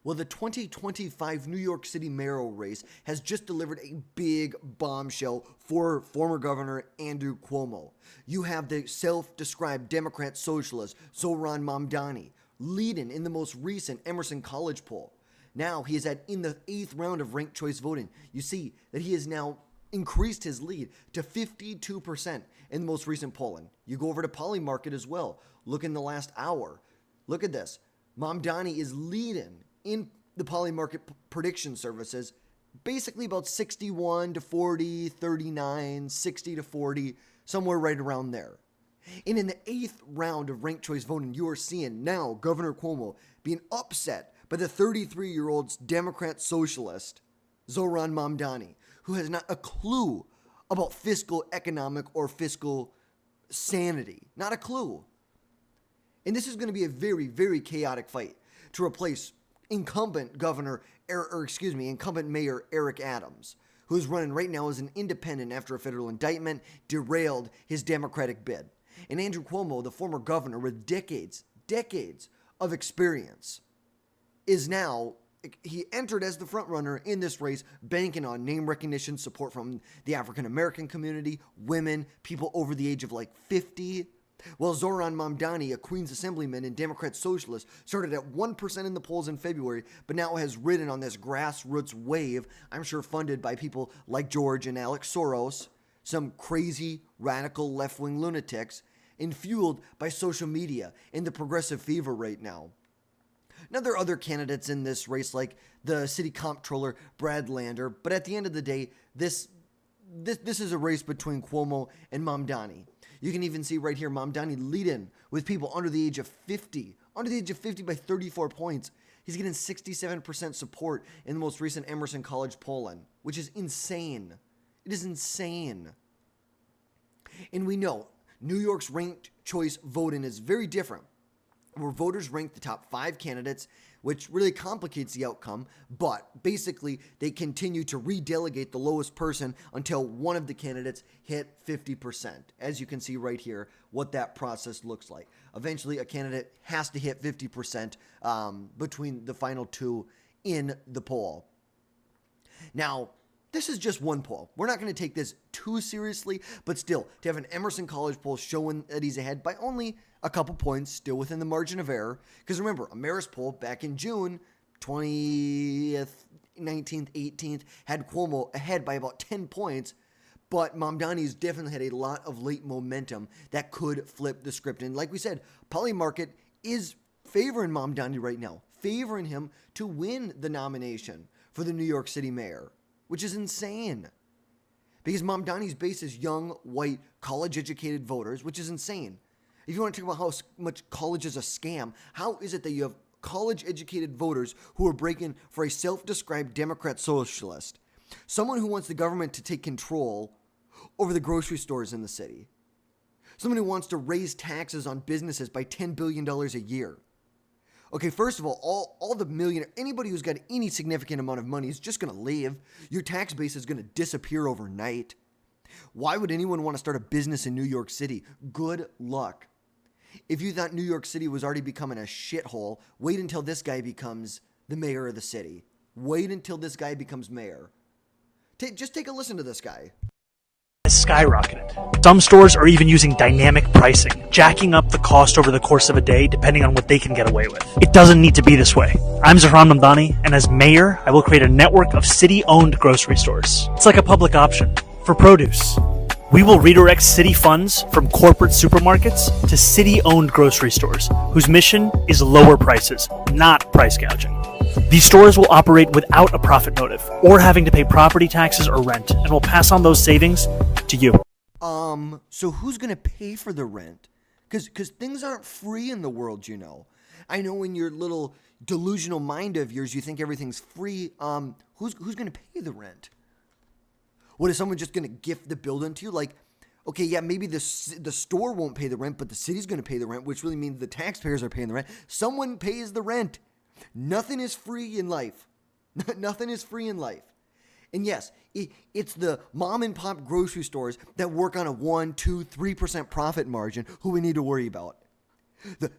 Well, the 2025 New York City mayoral race has just delivered a big bombshell for former Governor Andrew Cuomo. You have the self-described Democrat socialist Zorhan Mamdani leading in the most recent Emerson College poll. Now he is in the 8th round of ranked choice voting. You see that he has now increased his lead to 52% in the most recent polling. You go over to Polling Market as well. Look in the last hour. Look at this. Mamdani is leading in the Polling Market prediction services, basically about 61 to 40, 39, 60 to 40, somewhere right around there. And in the 8th round of ranked choice voting, you are seeing now Governor Cuomo being upset by the 33-year-old Democrat socialist, Zorhan Mamdani, who has not a clue about fiscal, economic, or fiscal sanity. Not a clue. And this is going to be a very, very chaotic fight to replace incumbent Mayor Eric Adams, who is running right now as an independent after a federal indictment derailed his Democratic bid. And Andrew Cuomo, the former governor with decades of experience, he entered as the front runner in this race, banking on name recognition, support from the African American community, women, people over the age of 50. Well, Zorhan Mamdani, a Queens Assemblyman and Democrat socialist, started at 1% in the polls in February, but now has ridden on this grassroots wave, I'm sure funded by people like George and Alex Soros, some crazy, radical left-wing lunatics, and fueled by social media and the progressive fever right now. Now, there are other candidates in this race, like the city comptroller, Brad Lander, but at the end of the day, this is a race between Cuomo and Mamdani. You can even see right here, Mamdani leading with people under the age of 50 by 34 points. He's getting 67% support in the most recent Emerson College Polling, which is insane. It is insane. And we know New York's ranked choice voting is very different, where voters rank the top 5 candidates, which really complicates the outcome, but basically they continue to redelegate the lowest person until one of the candidates hit 50%. As you can see right here, what that process looks like. Eventually, a candidate has to hit 50% between the final 2 in the poll. Now, this is just one poll. We're not going to take this too seriously, but still, to have an Emerson College poll showing that he's ahead by only a couple points, still within the margin of error. Because remember, a Marist poll back in June 20th, 19th, 18th had Cuomo ahead by about 10 points, but Mamdani's definitely had a lot of late momentum that could flip the script. And like we said, Polling Market is favoring Mamdani right now, favoring him to win the nomination for the New York City mayor, which is insane. Because Mamdani's base is young, white, college-educated voters, which is insane. If you want to talk about how much college is a scam, how is it that you have college-educated voters who are breaking for a self-described Democrat socialist, someone who wants the government to take control over the grocery stores in the city, someone who wants to raise taxes on businesses by $10 billion a year? Okay, first of all the millionaire, anybody who's got any significant amount of money is just going to leave. Your tax base is going to disappear overnight. Why would anyone want to start a business in New York City? Good luck. If you thought New York City was already becoming a shithole, wait until this guy becomes the mayor of the city. Wait until this guy becomes mayor. Just take a listen to this guy. Skyrocketed. Some stores are even using dynamic pricing, jacking up the cost over the course of a day depending on what they can get away with. It doesn't need to be this way. I'm Zorhan Mamdani, and as mayor, I will create a network of city-owned grocery stores. It's like a public option for produce. We will redirect city funds from corporate supermarkets to city-owned grocery stores, whose mission is lower prices, not price gouging. These stores will operate without a profit motive or having to pay property taxes or rent, and will pass on those savings to you. So who's going to pay for the rent? Because things aren't free in the world, you know. I know in your little delusional mind of yours, you think everything's free. Who's going to pay the rent? What, is someone just going to gift the building to you? Like, okay, yeah, maybe the store won't pay the rent, but the city's going to pay the rent, which really means the taxpayers are paying the rent. Someone pays the rent. Nothing is free in life. Nothing is free in life. And yes, it's the mom and pop grocery stores that work on a 1%, 2%, 3% profit margin who we need to worry about.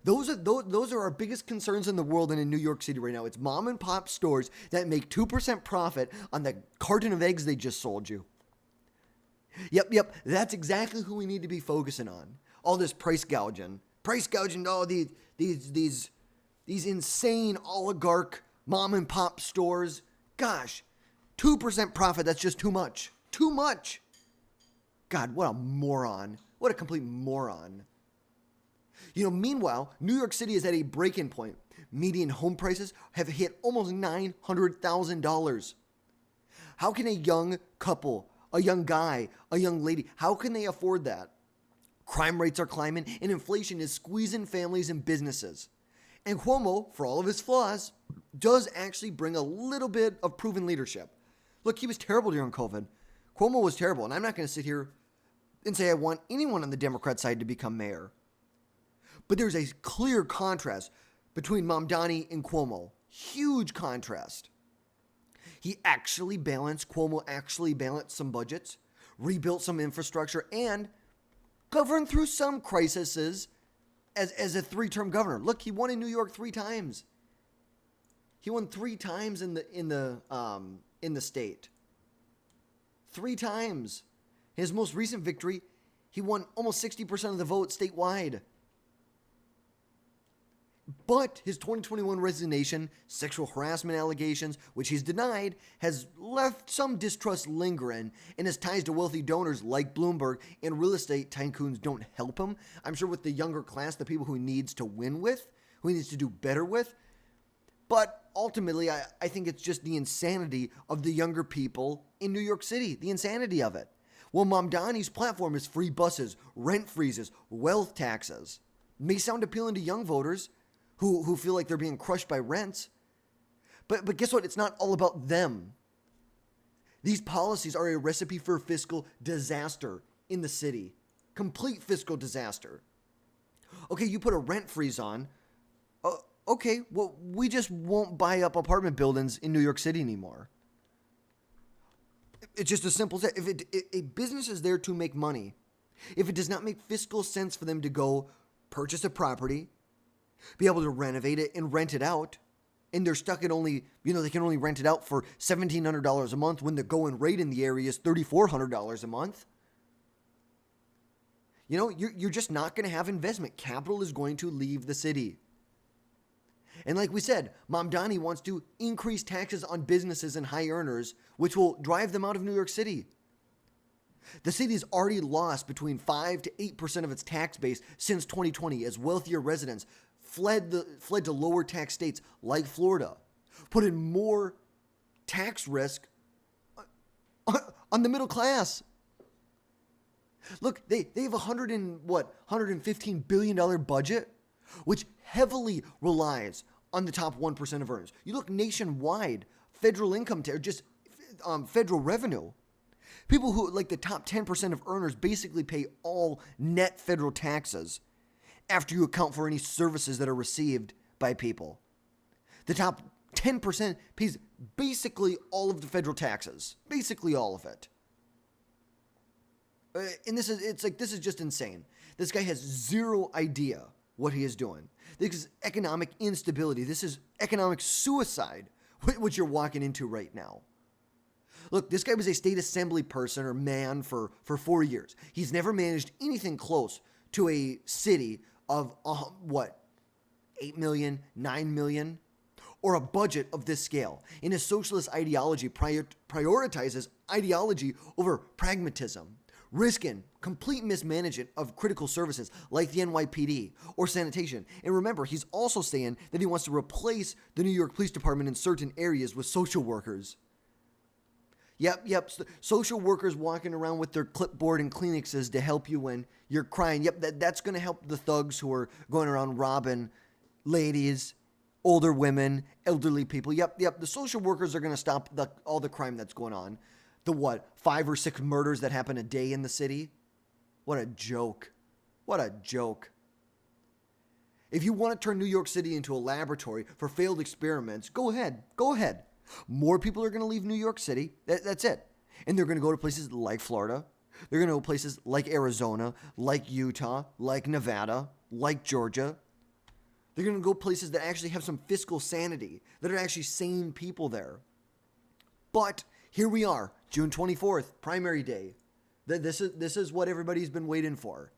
Those are our biggest concerns in the world and in New York City right now. It's mom and pop stores that make 2% profit on the carton of eggs they just sold you. Yep. That's exactly who we need to be focusing on. All this price gouging. Oh, these insane oligarch mom and pop stores. Gosh, 2% profit, that's just too much. Too much. God, what a moron. What a complete moron. Meanwhile, New York City is at a break-in point. Median home prices have hit almost $900,000. How can a young couple, a young guy, a young lady, how can they afford that? Crime rates are climbing and inflation is squeezing families and businesses. And Cuomo, for all of his flaws, does actually bring a little bit of proven leadership. Look, he was terrible during COVID. Cuomo was terrible, and I'm not going to sit here and say I want anyone on the Democrat side to become mayor. But there's a clear contrast between Mamdani and Cuomo. Huge contrast. Cuomo actually balanced some budgets, rebuilt some infrastructure, and governed through some crises as a 3-term governor. Look, he won in New York 3 times. He won 3 times in the state. 3 times. His most recent victory, he won almost 60% of the vote statewide. But his 2021 resignation, sexual harassment allegations, which he's denied, has left some distrust lingering, and his ties to wealthy donors like Bloomberg and real estate tycoons don't help him. I'm sure with the younger class, the people who he needs to win with, who he needs to do better with. But ultimately, I think it's just the insanity of the younger people in New York City, the insanity of it. Well, Mamdani's platform is free buses, rent freezes, wealth taxes. May sound appealing to young voters, who feel like they're being crushed by rents. But guess what? It's not all about them. These policies are a recipe for fiscal disaster in the city. Complete fiscal disaster. Okay, you put a rent freeze on. Okay, well, we just won't buy up apartment buildings in New York City anymore. It's just as simple as that. If a business is there to make money, if it does not make fiscal sense for them to go purchase a property, be able to renovate it and rent it out, and they're stuck at only, they can only rent it out for $1,700 a month when the going rate in the area is $3,400 a month. You're just not going to have investment. Capital is going to leave the city. And like we said, Mamdani wants to increase taxes on businesses and high earners, which will drive them out of New York City. The city's already lost between 5 to 8% of its tax base since 2020 as wealthier residents fled to lower tax states like Florida, putting more tax risk on the middle class. Look, they have $115 billion budget, which heavily relies on the top 1% of earners. You look nationwide, federal income tax, just federal revenue. People who, like the top 10% of earners, basically pay all net federal taxes after you account for any services that are received by people. The top 10% pays basically all of the federal taxes. Basically all of it. And this is just insane. This guy has zero idea what he is doing. This is economic instability. This is economic suicide, what you're walking into right now. Look, this guy was a state assembly person or man for 4 years. He's never managed anything close to a city of, 8 million, 9 million, or a budget of this scale. And his socialist ideology prioritizes ideology over pragmatism, risking complete mismanagement of critical services like the NYPD or sanitation. And remember, he's also saying that he wants to replace the New York Police Department in certain areas with social workers. Yep. Social workers walking around with their clipboard and Kleenexes to help you when you're crying. Yep, that's going to help the thugs who are going around robbing ladies, older women, elderly people. Yep. The social workers are going to stop all the crime that's going on. The 5 or 6 murders that happen a day in the city? What a joke. What a joke. If you want to turn New York City into a laboratory for failed experiments, go ahead. More people are going to leave New York City. That's it. And they're going to go to places like Florida. They're going to go to places like Arizona, like Utah, like Nevada, like Georgia, They're going to go places that actually have some fiscal sanity, that are actually sane people there. But here we are, June 24th, primary day. This is what everybody's been waiting for.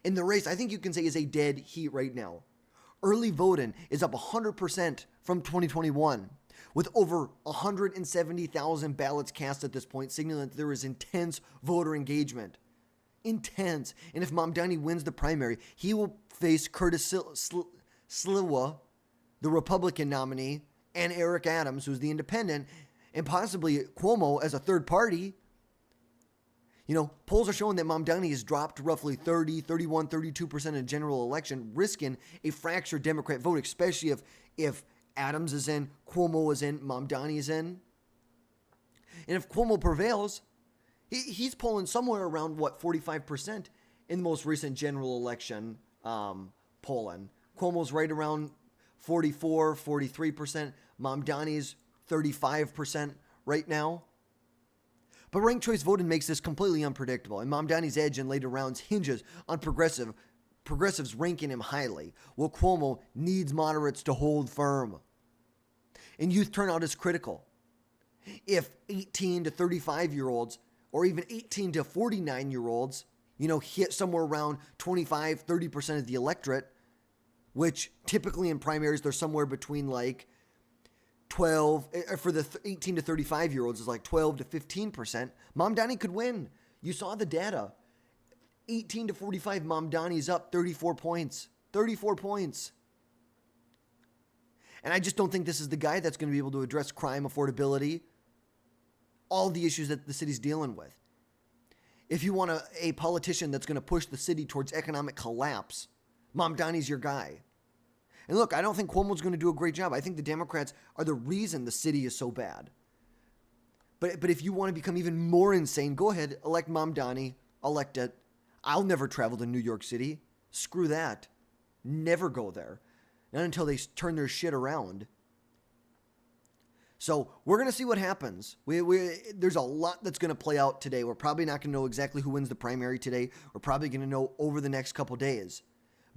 In the race, I think you can say is a dead heat right now. Early voting is up 100% from 2021, with over 170,000 ballots cast at this point, signaling that there is intense voter engagement. Intense. And if Mamdani wins the primary, he will face Curtis Sliwa, the Republican nominee, and Eric Adams, who's the independent, and possibly Cuomo as a third party. You know, polls are showing that Mamdani has dropped roughly 30, 31, 32% in a general election, risking a fractured Democrat vote, especially if Adams is in, Cuomo is in, Mamdani is in. And if Cuomo prevails, he's polling somewhere around, 45% in the most recent general election polling. Cuomo's right around 44, 43%. Mamdani's 35% right now. But ranked choice voting makes this completely unpredictable, and Mamdani's edge in later rounds hinges on progressives ranking him highly, while Cuomo needs moderates to hold firm. And youth turnout is critical. If 18 to 35-year-olds, or even 18 to 49-year-olds, hit somewhere around 25, 30% of the electorate, which typically in primaries they're somewhere between 12, for the 18 to 35-year-olds is 12 to 15%. Mamdani could win. You saw the data. 18 to 45, Mamdani's up 34 points. 34 points. And I just don't think this is the guy that's going to be able to address crime, affordability, all the issues that the city's dealing with. If you want a politician that's going to push the city towards economic collapse, Mamdani's your guy. And look, I don't think Cuomo's going to do a great job. I think the Democrats are the reason the city is so bad. But if you want to become even more insane, go ahead, elect Mamdani, elect it. I'll never travel to New York City. Screw that. Never go there. Not until they turn their shit around. So we're going to see what happens. There's a lot that's going to play out today. We're probably not going to know exactly who wins the primary today. We're probably going to know over the next couple days.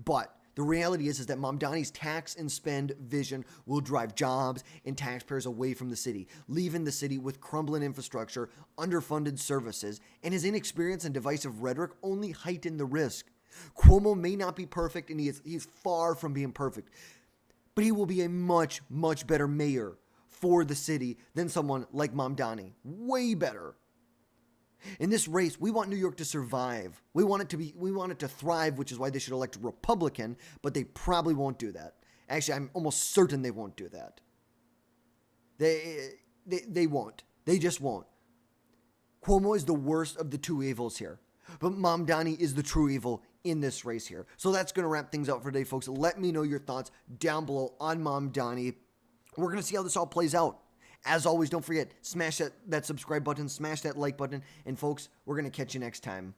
But the reality is that Mamdani's tax and spend vision will drive jobs and taxpayers away from the city, leaving the city with crumbling infrastructure, underfunded services, and his inexperience and divisive rhetoric only heighten the risk. Cuomo may not be perfect, and he's far from being perfect, but he will be a much, much better mayor for the city than someone like Mamdani. Way better. In this race, we want New York to survive. We want it to thrive, which is why they should elect a Republican, but they probably won't do that. Actually, I'm almost certain they won't do that. They won't. They just won't. Cuomo is the worst of the two evils here, but Mamdani is the true evil in this race here. So that's going to wrap things out for today, folks. Let me know your thoughts down below on Mamdani. We're going to see how this all plays out. As always, don't forget, smash that subscribe button, smash that like button, and folks, we're going to catch you next time.